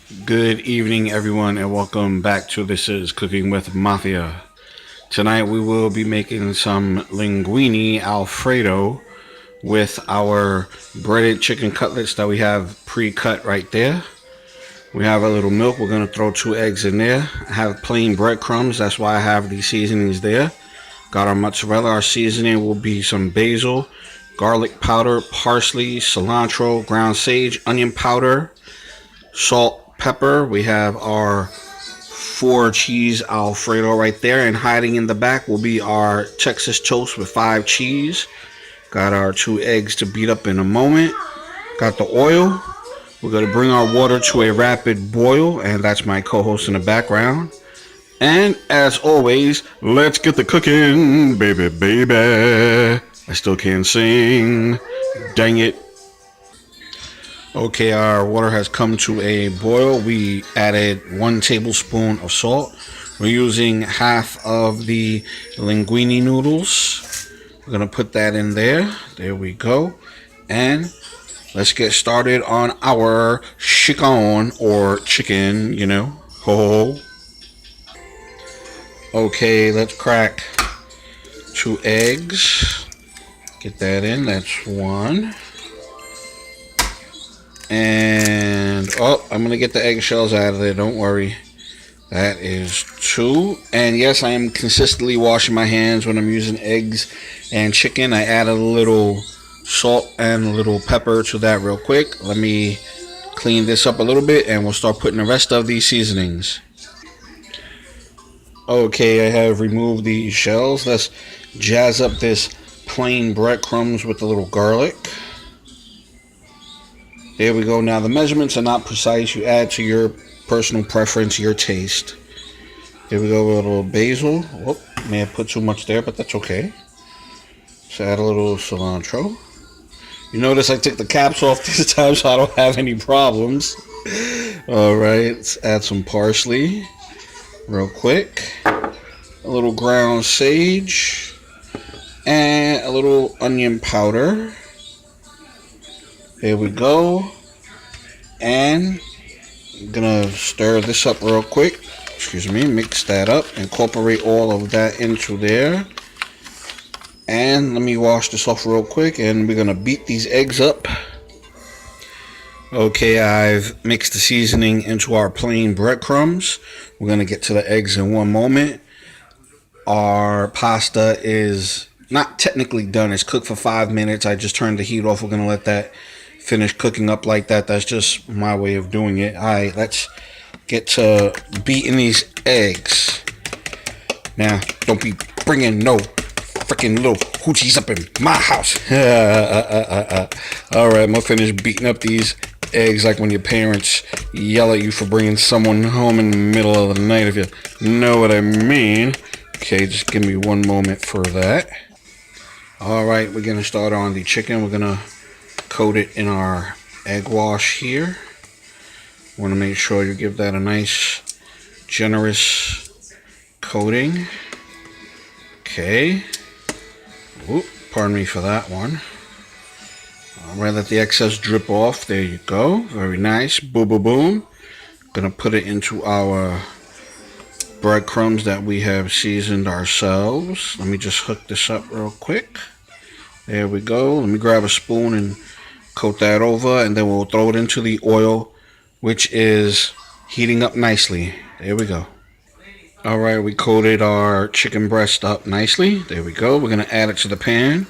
Good evening, everyone, and welcome back to This is Cooking with Mafia. Tonight we will be making some linguini alfredo with our breaded chicken cutlets that we have pre-cut right there. We have a little milk. We're going to throw 2 eggs in there. I have plain breadcrumbs. That's why I have these seasonings there. Got our mozzarella. Our seasoning will be some basil, garlic powder, parsley, cilantro, ground sage, onion powder, salt, pepper. We have our 4 cheese alfredo right there, and hiding in the back will be our Texas toast with 5 cheese. Got our 2 eggs to beat up in a moment. Got the oil. We're going to bring our water to a rapid boil, and that's my co-host in the background. And as always, let's get the cooking, baby, baby. I still can't sing. Dang it. Okay, our water has come to a boil. We added 1 tablespoon of salt. We're using half of the linguini noodles. We're going to put that in there. There we go. And let's get started on our chicken or chicken, Ho. Okay, let's crack 2 eggs. Get that in. That's 1. And, I'm going to get the eggshells out of there. Don't worry. That is 2. And yes, I am consistently washing my hands when I'm using eggs and chicken. I add a little salt and a little pepper to that real quick. Let me clean this up a little bit and we'll start putting the rest of these seasonings. Okay, I have removed the shells. Let's jazz up this plain breadcrumbs with a little garlic. There we go. Now the measurements are not precise. You add to your personal preference, your taste. There we go with a little basil. Whoop, may have put too much there, but that's okay. So add a little cilantro. You notice I took the caps off this time so I don't have any problems. Alright, let's add some parsley real quick. A little ground sage. And a little onion powder. There we go. And I'm gonna stir this up real quick. Excuse me, mix that up. Incorporate all of that into there. And let me wash this off real quick, and we're gonna beat these eggs up. Okay, I've mixed the seasoning into our plain breadcrumbs. We're gonna get to the eggs in one moment. Our pasta is not technically done. It's cooked for 5 minutes. I just turned the heat off. We're gonna let that finish cooking up like that. That's just my way of doing it. Alright, let's get to beating these eggs. Now, don't be bringing no freaking little hoochies up in my house. Alright, I'm gonna finish beating up these eggs like when your parents yell at you for bringing someone home in the middle of the night, if you know what I mean. Okay, just give me one moment for that. Alright, we're gonna start on the chicken. We're gonna coat it in our egg wash here. Want to make sure you give that a nice generous coating. Okay. Oop, pardon me for that one. Alright, let the excess drip off. There you go. Very nice. Boom, boom, boom. Gonna put it into our breadcrumbs that we have seasoned ourselves. Let me just hook this up real quick. There we go. Let me grab a spoon and coat that over, and then we'll throw it into the oil, which is heating up nicely. There we go. Alright, we coated our chicken breast up nicely. There we go. We're going to add it to the pan.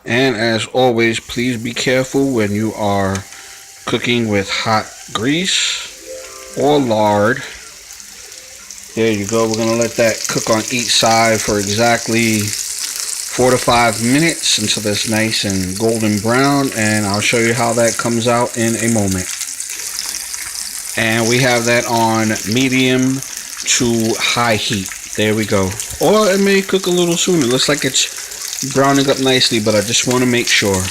And as always, please be careful when you are cooking with hot grease or lard. There you go. We're going to let that cook on each side for exactly 4 to 5 minutes until it's nice and golden brown, and I'll show you how that comes out in a moment. And we have that on medium to high heat. There we go. Or it may cook a little sooner. It looks like it's browning up nicely, but I just want to make sure.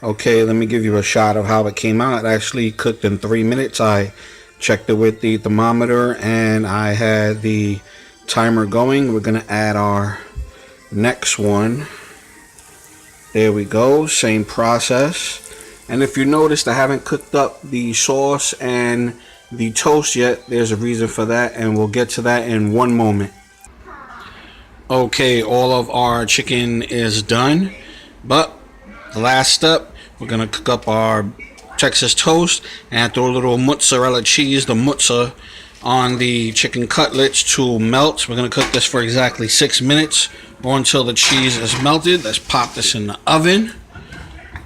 Okay, let me give you a shot of how it came out. It actually cooked in 3 minutes. I checked it with the thermometer and I had the timer going. We're going to add our next one. There we go. Same process. And if you noticed, I haven't cooked up the sauce and the toast yet. There's a reason for that, and we'll get to that in one moment. Okay, all of our chicken is done, but the last step, we're gonna cook up our Texas toast and throw a little mozzarella cheese, the mozza, on the chicken cutlets to melt. We're gonna cook this for exactly 6 minutes or until the cheese is melted. Let's pop this in the oven.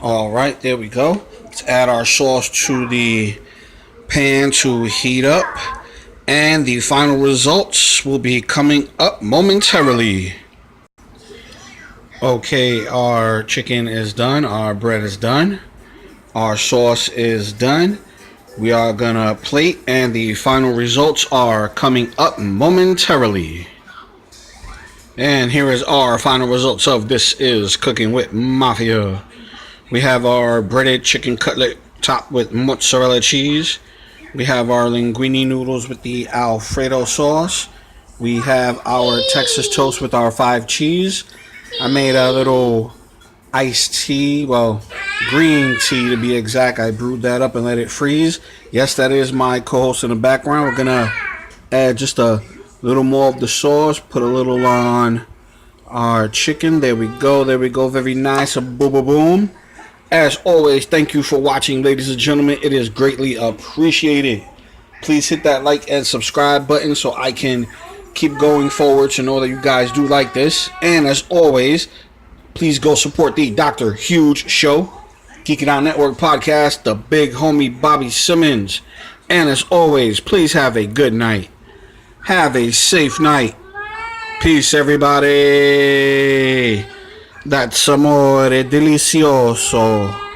All right, there we go. Let's add our sauce to the pan to heat up, and the final results will be coming up momentarily. Okay, our chicken is done, our bread is done, our sauce is done. We are gonna plate, and the final results are coming up momentarily. And here is our final results of This Is Cooking with Mafia. We have our breaded chicken cutlet topped with mozzarella cheese. We have our linguini noodles with the alfredo sauce. We have our Texas toast with our 5 cheese. I made a little iced tea, well, green tea to be exact. I brewed that up and let it freeze. Yes, that is my co-host in the background. We're gonna add just a little more of the sauce, put a little on our chicken. There we go, there we go. Very nice. A boom, boom, boom. As always, thank you for watching, ladies and gentlemen. It is greatly appreciated. Please hit that like and subscribe button so I can keep going forward to know that you guys do like this. And as always, please go support the Dr. Huge Show, Geek It Out Network podcast, the big homie Bobby Simmons. And as always, please have a good night. Have a safe night. Peace, everybody. That's amore delicioso.